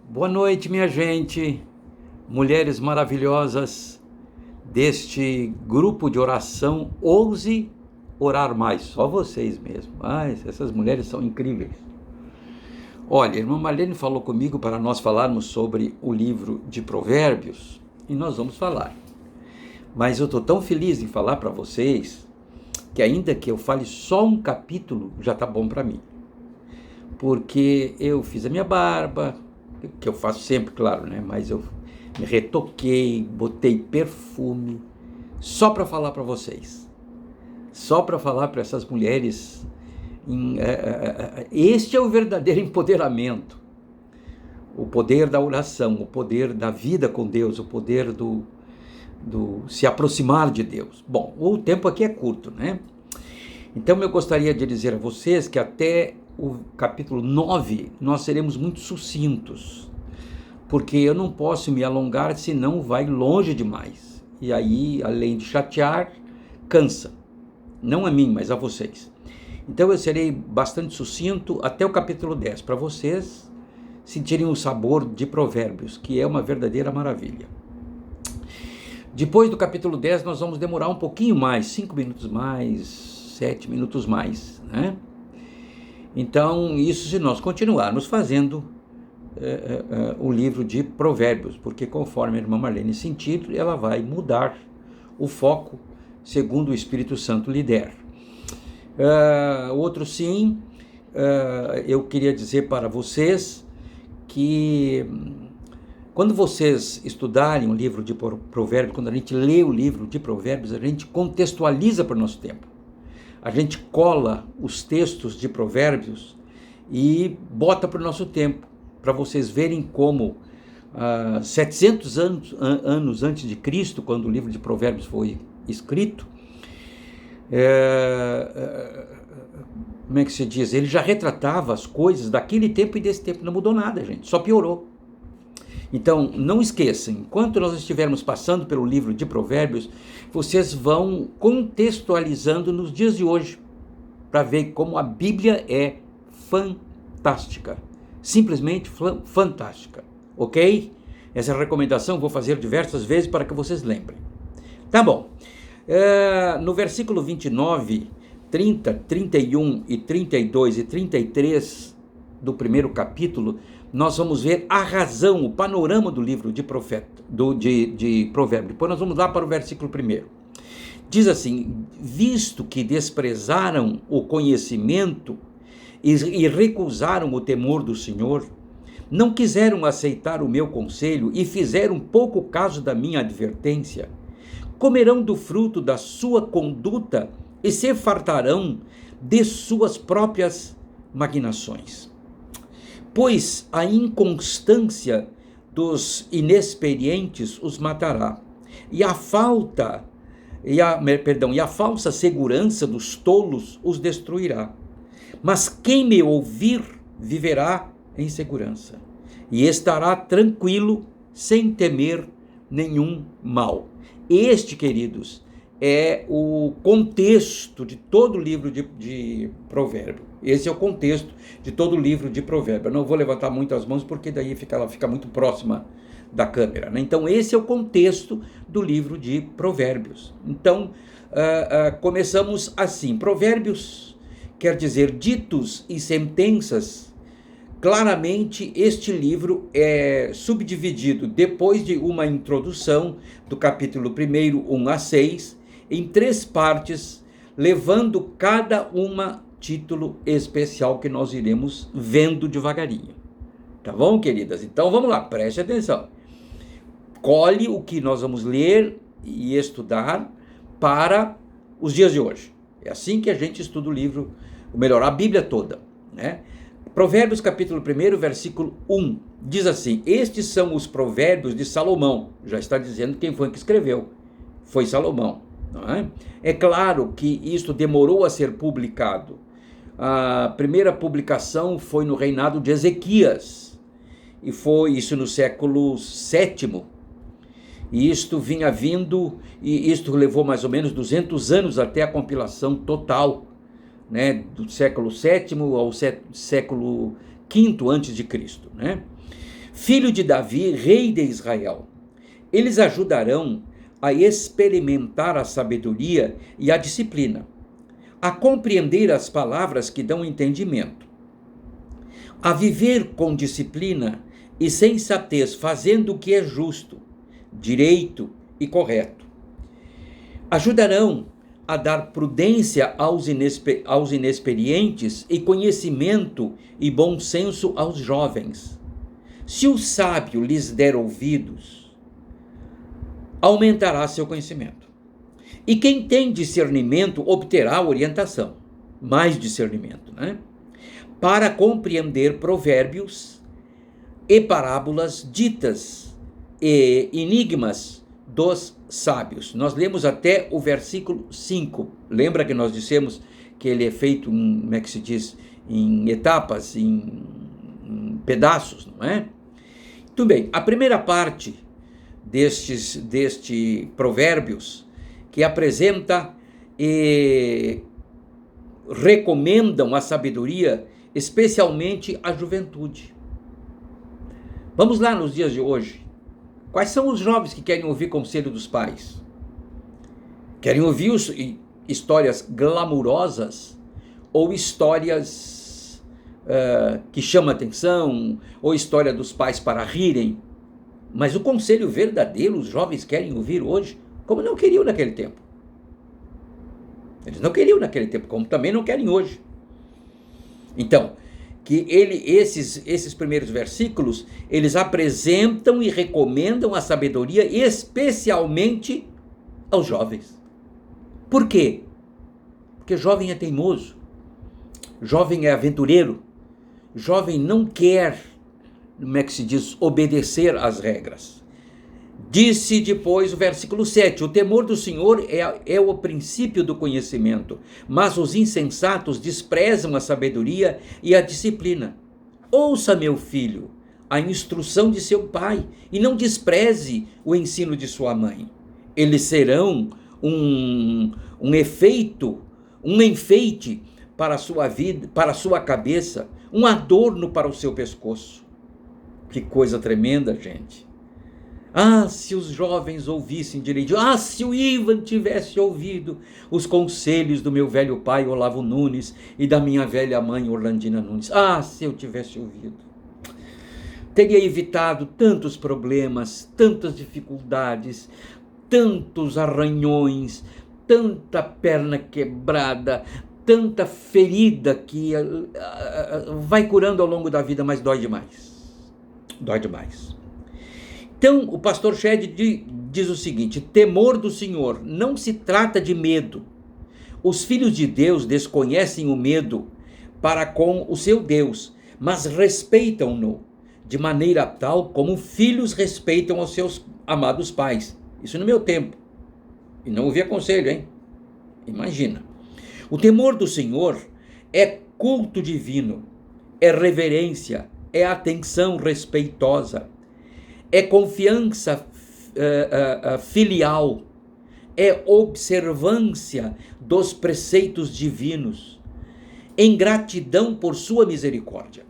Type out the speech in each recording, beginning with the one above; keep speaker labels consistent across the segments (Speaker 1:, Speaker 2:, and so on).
Speaker 1: Boa noite, minha gente, mulheres maravilhosas deste grupo de oração. Ouse orar mais, só vocês mesmo. Mas essas mulheres são incríveis. Olha, a irmã Marlene falou comigo para nós falarmos sobre o livro de Provérbios e nós vamos falar. Mas eu estou tão feliz em falar para vocês que ainda que eu fale só um capítulo, já está bom para mim. Porque eu fiz a minha barba, que eu faço sempre, claro, né? Mas eu me retoquei, botei perfume, só para falar para vocês. Só para falar para essas mulheres. Este é o verdadeiro empoderamento. O poder da oração, o poder da vida com Deus, o poder do se aproximar de Deus. Bom, o tempo aqui é curto, né? Então eu gostaria de dizer a vocês que até o capítulo 9 nós seremos muito sucintos, porque eu não posso me alongar, senão vai longe demais. E aí, além de chatear, cansa. Não a mim, mas a vocês. Então eu serei bastante sucinto até o capítulo 10, para vocês sentirem o sabor de Provérbios, que é uma verdadeira maravilha. Depois do capítulo 10 nós vamos demorar um pouquinho mais, 5 minutos mais, 7 minutos mais, né? Então, isso se nós continuarmos fazendo o livro de Provérbios, porque conforme a irmã Marlene sentir, ela vai mudar o foco segundo o Espírito Santo lhe der. Outro sim, eu queria dizer para vocês que quando vocês estudarem o livro de Provérbios, quando a gente lê o livro de Provérbios, a gente contextualiza para o nosso tempo. A gente cola os textos de Provérbios e bota para o nosso tempo, para vocês verem como 700 anos antes de Cristo, quando o livro de Provérbios foi escrito, como é que se diz? Ele já retratava as coisas daquele tempo e desse tempo. Não mudou nada, gente, só piorou. Então, não esqueçam, enquanto nós estivermos passando pelo livro de Provérbios, vocês vão contextualizando nos dias de hoje, para ver como a Bíblia é fantástica, simplesmente fantástica, ok? Essa recomendação eu vou fazer diversas vezes para que vocês lembrem. Tá bom, no versículo 29, 30, 31 e 32 e 33 do primeiro capítulo, nós vamos ver a razão, o panorama do livro de Provérbios. Depois nós vamos lá para o versículo 1. Diz assim: visto que desprezaram o conhecimento e recusaram o temor do Senhor, não quiseram aceitar o meu conselho e fizeram pouco caso da minha advertência, comerão do fruto da sua conduta e se fartarão de suas próprias maquinações. Pois a inconstância dos inexperientes os matará, e a falsa segurança dos tolos os destruirá. Mas quem me ouvir viverá em segurança, e estará tranquilo, sem temer nenhum mal. Este, queridos, é o contexto de todo o livro de Provérbios. Esse é o contexto de todo o livro de Provérbios. Eu não vou levantar muito as mãos, porque daí ela fica muito próxima da câmera, né? Então, esse é o contexto do livro de Provérbios. Então, começamos assim. Provérbios quer dizer ditos e sentenças. Claramente, este livro é subdividido, depois de uma introdução do capítulo 1, 1 a 6, em 3 partes, levando cada uma título especial que nós iremos vendo devagarinho. Tá bom, queridas? Então vamos lá, preste atenção. Colhe o que nós vamos ler e estudar para os dias de hoje. É assim que a gente estuda o livro, ou melhor, a Bíblia toda, né? Provérbios capítulo 1, versículo 1, diz assim: estes são os provérbios de Salomão. Já está dizendo quem foi que escreveu. Foi Salomão. Não é? É claro que isto demorou a ser publicado. A primeira publicação foi no reinado de Ezequias, e foi isso no século 7. E isto vinha vindo, e isto levou mais ou menos 200 anos até a compilação total, né, do século 7 ao século V antes de Cristo, né? filho de Davi, rei de Israel. Eles ajudarão a experimentar a sabedoria e a disciplina, a compreender as palavras que dão entendimento, a viver com disciplina e sensatez, fazendo o que é justo, direito e correto. Ajudarão a dar prudência aos inexperientes e conhecimento e bom senso aos jovens. Se o sábio lhes der ouvidos, aumentará seu conhecimento. E quem tem discernimento obterá orientação, mais discernimento, né? Para compreender provérbios e parábolas ditas e enigmas dos sábios. Nós lemos até o versículo 5. Lembra que nós dissemos que ele é feito, como é que se diz, em etapas, em pedaços, não é? Muito bem, a primeira parte deste provérbios, que apresenta e recomendam a sabedoria, especialmente à juventude. Vamos lá nos dias de hoje. Quais são os jovens que querem ouvir conselho dos pais? Querem ouvir histórias glamourosas ou histórias que chamam atenção, ou história dos pais para rirem? Mas o conselho verdadeiro os jovens querem ouvir hoje, como não queriam naquele tempo. Eles não queriam naquele tempo, como também não querem hoje. Então, que esses primeiros versículos, eles apresentam e recomendam a sabedoria especialmente aos jovens. Por quê? Porque jovem é teimoso, jovem é aventureiro, jovem não quer, como é que se diz, obedecer às regras. Disse depois o versículo 7, o temor do Senhor é o princípio do conhecimento, mas os insensatos desprezam a sabedoria e a disciplina. Ouça, meu filho, a instrução de seu pai, e não despreze o ensino de sua mãe. Eles serão um enfeite para a sua vida, para a sua cabeça, um adorno para o seu pescoço. Que coisa tremenda, gente. Ah, se os jovens ouvissem direito. Ah, se o Ivan tivesse ouvido os conselhos do meu velho pai Olavo Nunes e da minha velha mãe Orlandina Nunes. Ah, se eu tivesse ouvido. Teria evitado tantos problemas, tantas dificuldades, tantos arranhões, tanta perna quebrada, tanta ferida que vai curando ao longo da vida, mas dói demais. Dói demais. Então, o pastor Shedd diz o seguinte: temor do Senhor não se trata de medo. Os filhos de Deus desconhecem o medo para com o seu Deus, mas respeitam-no de maneira tal como filhos respeitam os seus amados pais. Isso no meu tempo. E não ouvi conselho, hein? Imagina. O temor do Senhor é culto divino, é reverência, é atenção respeitosa, é confiança filial, é observância dos preceitos divinos, em gratidão por sua misericórdia,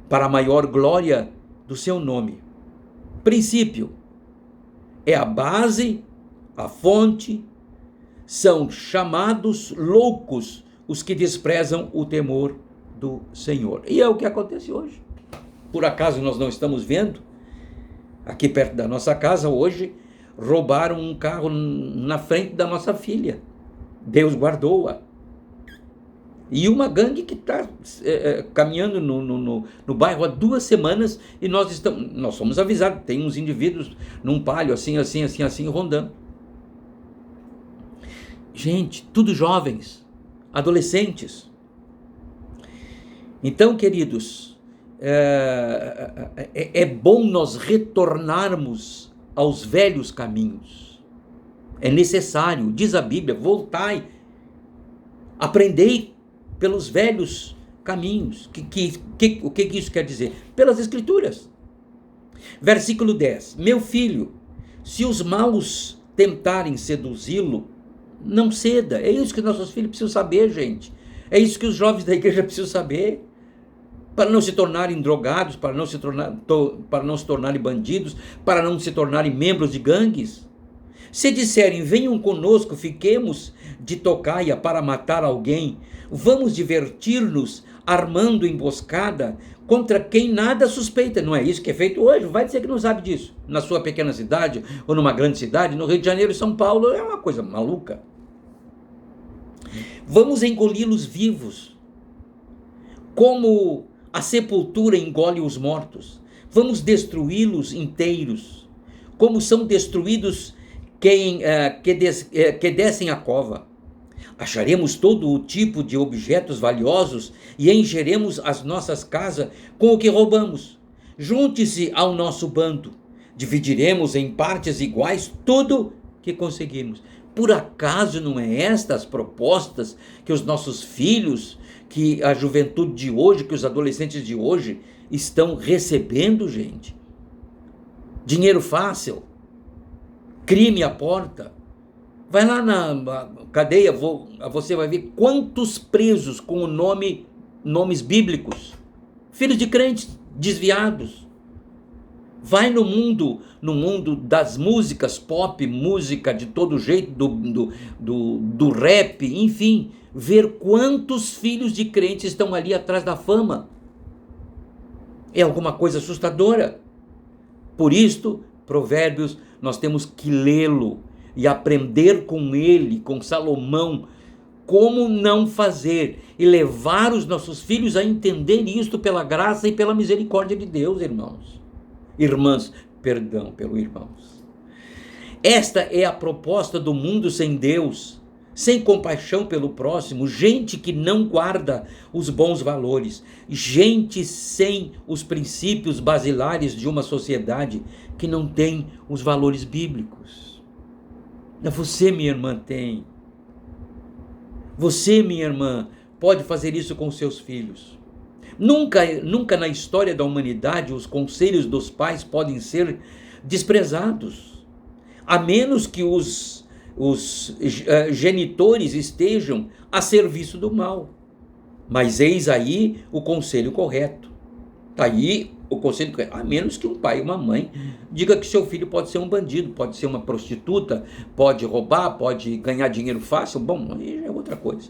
Speaker 1: para a maior glória do seu nome. Princípio, é a base, a fonte, são chamados loucos os que desprezam o temor do Senhor. E é o que acontece hoje. Por acaso nós não estamos vendo? Aqui perto da nossa casa, hoje, roubaram um carro na frente da nossa filha. Deus guardou-a. E uma gangue que está caminhando no bairro há 2 semanas, e nós somos avisados, tem uns indivíduos num palio assim, rondando. Gente, tudo jovens, adolescentes. Então, queridos, é bom nós retornarmos aos velhos caminhos. É necessário, diz a Bíblia, voltai, aprendei pelos velhos caminhos. O que isso quer dizer? Pelas Escrituras. Versículo 10. Meu filho, se os maus tentarem seduzi-lo, não ceda. É isso que nossos filhos precisam saber, gente. É isso que os jovens da igreja precisam saber. para não se tornarem drogados, para não se tornarem bandidos, para não se tornarem membros de gangues? Se disserem, venham conosco, fiquemos de tocaia para matar alguém, vamos divertir-nos armando emboscada contra quem nada suspeita. Não é isso que é feito hoje? Vai dizer que não sabe disso. Na sua pequena cidade ou numa grande cidade, no Rio de Janeiro e São Paulo, é uma coisa maluca. Vamos engoli-los vivos, como a sepultura engole os mortos. Vamos destruí-los inteiros, como são destruídos que descem a cova. Acharemos todo o tipo de objetos valiosos e encheremos as nossas casas com o que roubamos. Junte-se ao nosso bando. Dividiremos em partes iguais tudo que conseguimos. Por acaso não é estas propostas que os nossos filhos, que a juventude de hoje, que os adolescentes de hoje estão recebendo, gente? Dinheiro fácil, crime à porta. Vai lá na cadeia, você vai ver quantos presos com nomes bíblicos, filhos de crentes desviados. Vai no mundo das músicas pop, música de todo jeito, do rap, enfim, ver quantos filhos de crentes estão ali atrás da fama. É alguma coisa assustadora. Por isto, Provérbios, nós temos que lê-lo e aprender com ele, com Salomão, como não fazer e levar os nossos filhos a entender isto pela graça e pela misericórdia de Deus, irmãos. Irmãs, perdão pelo irmãos. Esta é a proposta do mundo sem Deus, sem compaixão pelo próximo, gente que não guarda os bons valores, gente sem os princípios basilares de uma sociedade que não tem os valores bíblicos. Você, minha irmã, tem. Você, minha irmã, pode fazer isso com seus filhos. Nunca na história da humanidade os conselhos dos pais podem ser desprezados, a menos que os genitores estejam a serviço do mal. Mas eis aí o conselho correto. Está aí o conselho correto. A menos que um pai e uma mãe diga que seu filho pode ser um bandido, pode ser uma prostituta, pode roubar, pode ganhar dinheiro fácil. Bom, aí já é outra coisa.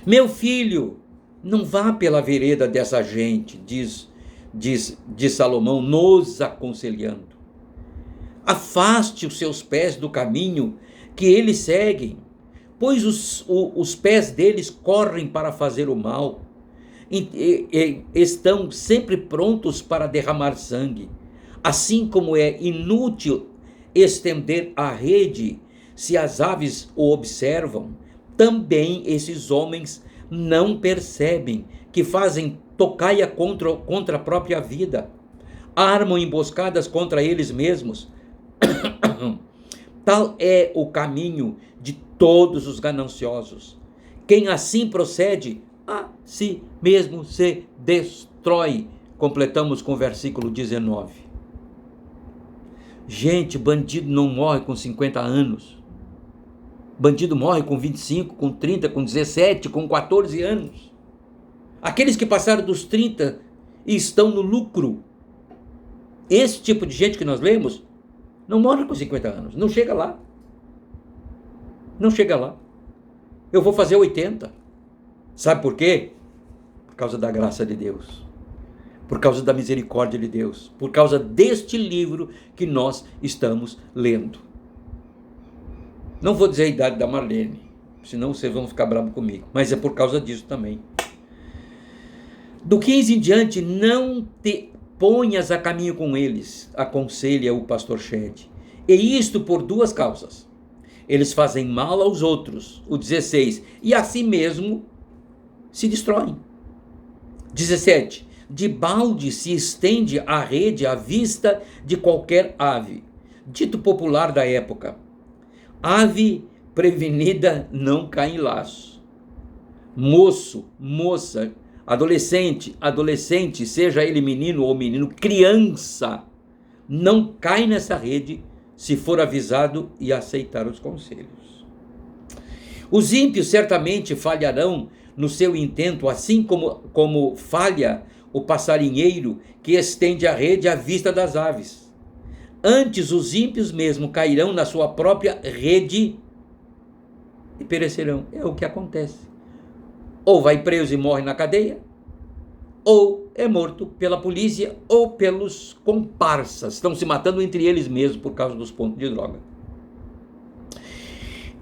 Speaker 1: Meu filho, não vá pela vereda dessa gente, diz Salomão, nos aconselhando. Afaste os seus pés do caminho que eles seguem, pois os pés deles correm para fazer o mal, e estão sempre prontos para derramar sangue. Assim como é inútil estender a rede se as aves o observam, também esses homens não percebem que fazem tocaia contra a própria vida, armam emboscadas contra eles mesmos. Tal é o caminho de todos os gananciosos. Quem assim procede, a si mesmo se destrói. Completamos com o versículo 19. Gente, bandido não morre com 50 anos. Bandido morre com 25, com 30, com 17, com 14 anos. Aqueles que passaram dos 30 e estão no lucro. Esse tipo de gente que nós lemos não morre com 50 anos, não chega lá. Não chega lá. Eu vou fazer 80. Sabe por quê? Por causa da graça de Deus. Por causa da misericórdia de Deus. Por causa deste livro que nós estamos lendo. Não vou dizer a idade da Marlene, senão vocês vão ficar bravos comigo. Mas é por causa disso também. Do 15 em diante, não te ponhas a caminho com eles, aconselha o pastor Shed. E isto por duas causas. Eles fazem mal aos outros, o 16, e a si mesmo se destroem. 17. De balde se estende a rede à vista de qualquer ave. Dito popular da época. Ave prevenida não cai em laço. Moço, moça, adolescente, seja ele menino ou menino, criança, não cai nessa rede se for avisado e aceitar os conselhos. Os ímpios certamente falharão no seu intento, assim como falha o passarinheiro que estende a rede à vista das aves. Antes os ímpios mesmo cairão na sua própria rede e perecerão. É o que acontece. Ou vai preso e morre na cadeia, ou é morto pela polícia ou pelos comparsas. Estão se matando entre eles mesmos por causa dos pontos de droga.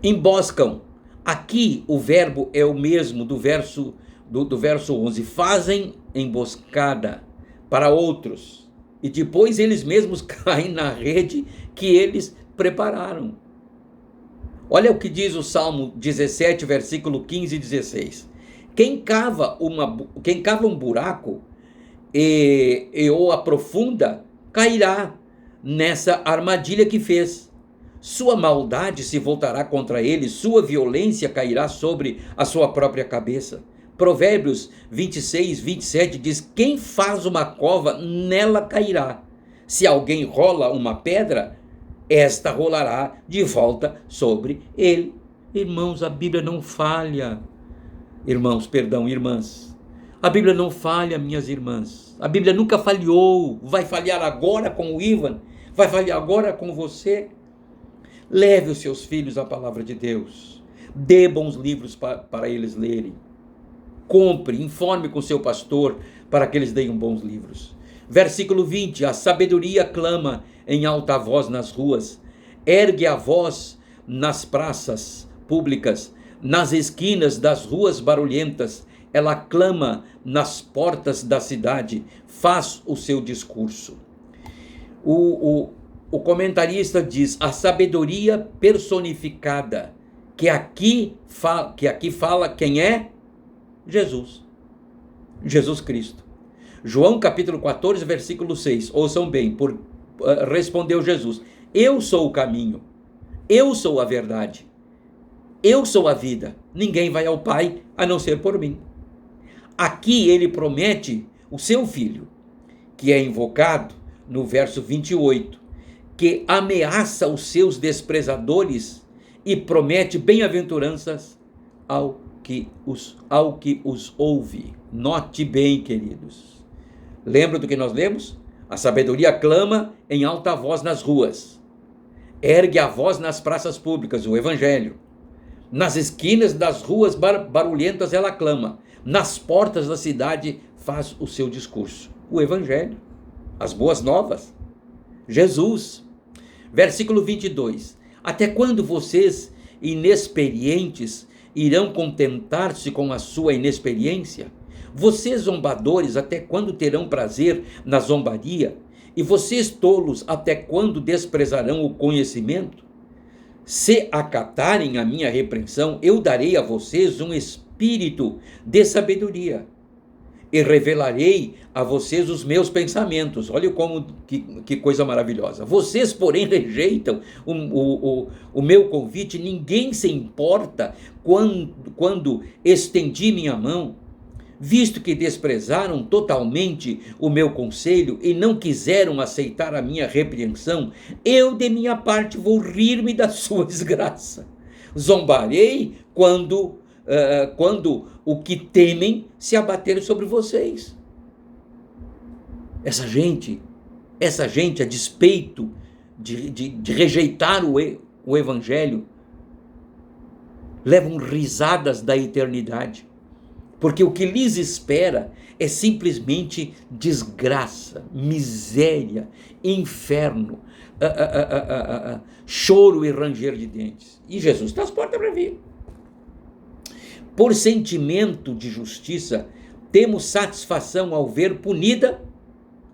Speaker 1: Emboscam. Aqui o verbo é o mesmo do verso 11. Fazem emboscada para outros e depois eles mesmos caem na rede que eles prepararam. Olha o que diz o Salmo 17, versículo 15 e 16. Quem cava um buraco e o aprofunda, cairá nessa armadilha que fez. Sua maldade se voltará contra ele, sua violência cairá sobre a sua própria cabeça. Provérbios 26, 27 diz: quem faz uma cova, nela cairá. Se alguém rola uma pedra, esta rolará de volta sobre ele. Irmãos, a Bíblia não falha. Irmãs. A Bíblia não falha, minhas irmãs. A Bíblia nunca falhou. Vai falhar agora com o Ivan? Vai falhar agora com você? Leve os seus filhos à palavra de Deus. Dê bons livros para eles lerem. Compre, informe com seu pastor para que eles deem bons livros. Versículo 20. A sabedoria clama em alta voz nas ruas. Ergue a voz nas praças públicas, nas esquinas das ruas barulhentas. Ela clama nas portas da cidade. Faz o seu discurso. O comentarista diz: a sabedoria personificada, que aqui fala quem é? Jesus Cristo. João capítulo 14, versículo 6, ouçam bem, respondeu Jesus: eu sou o caminho, eu sou a verdade, eu sou a vida, ninguém vai ao Pai a não ser por mim. Aqui ele promete o seu filho, que é invocado no verso 28, que ameaça os seus desprezadores e promete bem-aventuranças ao que os ouve. Note bem, queridos. Lembra do que nós lemos? A sabedoria clama em alta voz nas ruas. Ergue a voz nas praças públicas, o evangelho. Nas esquinas das ruas barulhentas ela clama. Nas portas da cidade faz o seu discurso. O evangelho, as boas novas. Jesus. Versículo 22. Até quando vocês, inexperientes, irão contentar-se com a sua inexperiência? Vocês, zombadores, até quando terão prazer na zombaria? E vocês, tolos, até quando desprezarão o conhecimento? Se acatarem a minha repreensão, eu darei a vocês um espírito de sabedoria e revelarei a vocês os meus pensamentos. Olha que coisa maravilhosa. Vocês, porém, rejeitam o meu convite. Ninguém se importa quando estendi minha mão. Visto que desprezaram totalmente o meu conselho e não quiseram aceitar a minha repreensão, eu, de minha parte, vou rir-me da sua desgraça. Zombarei quando o que temem se abater sobre vocês. Essa gente, a despeito de rejeitar o evangelho, levam risadas da eternidade, porque o que lhes espera é simplesmente desgraça, miséria, inferno, choro e ranger de dentes. E Jesus está às portas para vir. Por sentimento de justiça, temos satisfação ao ver punida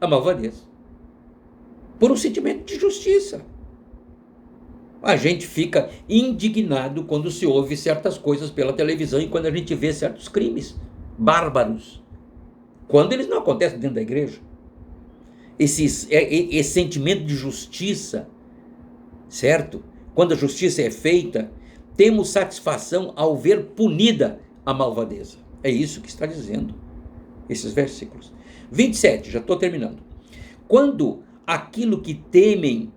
Speaker 1: a malvadeza. Por um sentimento de justiça. A gente fica indignado quando se ouve certas coisas pela televisão e quando a gente vê certos crimes bárbaros. Quando eles não acontecem dentro da igreja. Esse sentimento de justiça, certo? Quando a justiça é feita, temos satisfação ao ver punida a malvadeza. É isso que está dizendo esses versículos. 27, já estou terminando. Quando aquilo que temem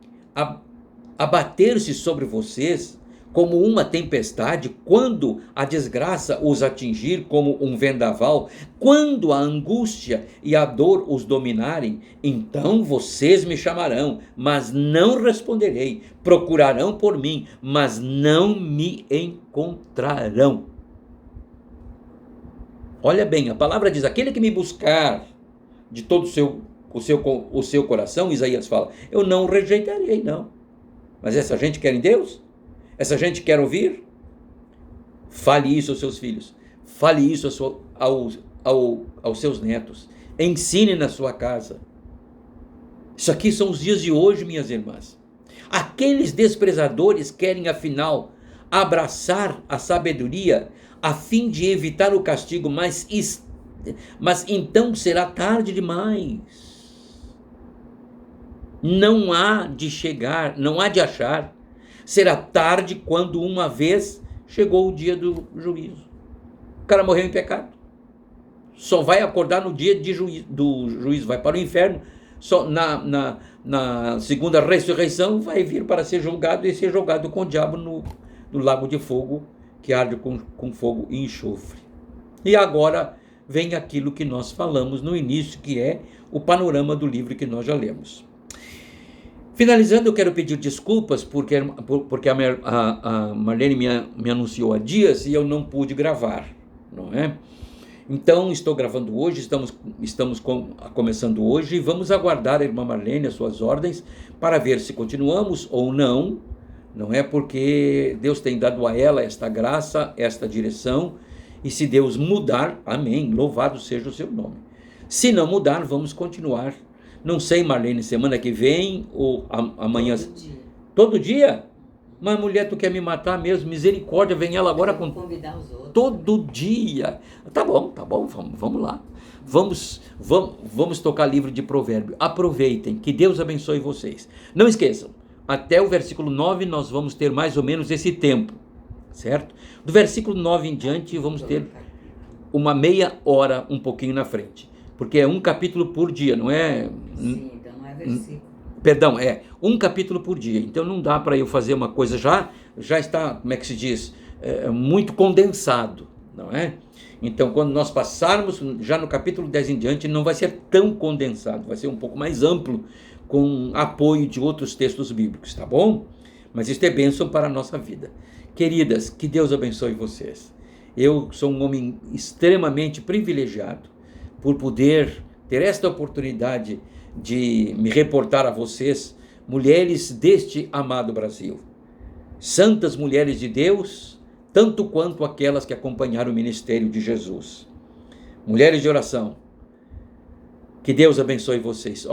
Speaker 1: abater-se sobre vocês, como uma tempestade, quando a desgraça os atingir como um vendaval, quando a angústia e a dor os dominarem, então vocês me chamarão, mas não responderei, procurarão por mim, mas não me encontrarão. Olha bem, a palavra diz, aquele que me buscar de todo o seu coração, Isaías fala, eu não rejeitarei, não. Mas essa gente quer em Deus? Essa gente quer ouvir? Fale isso aos seus filhos. Fale isso aos seus netos. Ensine na sua casa. Isso aqui são os dias de hoje, minhas irmãs. Aqueles desprezadores querem, afinal, abraçar a sabedoria a fim de evitar o castigo, mas então será tarde demais. Não há de achar. Será tarde quando uma vez chegou o dia do juízo. O cara morreu em pecado. Só vai acordar no dia do juízo, vai para o inferno. Só na segunda ressurreição vai vir para ser julgado e ser jogado com o diabo no lago de fogo, que arde com fogo e enxofre. E agora vem aquilo que nós falamos no início, que é o panorama do livro que nós já lemos. Finalizando, eu quero pedir desculpas porque a Marlene me anunciou há dias e eu não pude gravar, não é? Então, estou gravando hoje, estamos começando hoje e vamos aguardar a irmã Marlene, as suas ordens, para ver se continuamos ou não, não é? Porque Deus tem dado a ela esta graça, esta direção, e se Deus mudar, amém, louvado seja o seu nome. Se não mudar, vamos continuar. Não sei, Marlene, semana que vem ou amanhã. Todo dia. Todo dia? Mas, mulher, tu quer me matar mesmo? Misericórdia, vem ela agora com... convidar os outros. Todo dia. Tá bom, vamos lá. Vamos tocar livro de provérbio. Aproveitem, que Deus abençoe vocês. Não esqueçam, até o versículo 9 nós vamos ter mais ou menos esse tempo, certo? Do versículo 9 em diante vamos ter uma meia hora um pouquinho na frente. Porque é um capítulo por dia, não é?
Speaker 2: Sim, então não é versículo.
Speaker 1: Perdão, é um capítulo por dia. Então não dá para eu fazer uma coisa já está, como é que se diz, muito condensado, não é? Então quando nós passarmos já no capítulo 10 em diante, não vai ser tão condensado, vai ser um pouco mais amplo, com apoio de outros textos bíblicos, tá bom? Mas isso é bênção para a nossa vida. Queridas, que Deus abençoe vocês. Eu sou um homem extremamente privilegiado por poder ter esta oportunidade de me reportar a vocês, mulheres deste amado Brasil, santas mulheres de Deus, tanto quanto aquelas que acompanharam o ministério de Jesus, mulheres de oração, que Deus abençoe vocês,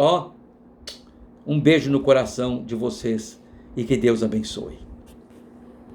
Speaker 1: um beijo no coração de vocês e que Deus abençoe.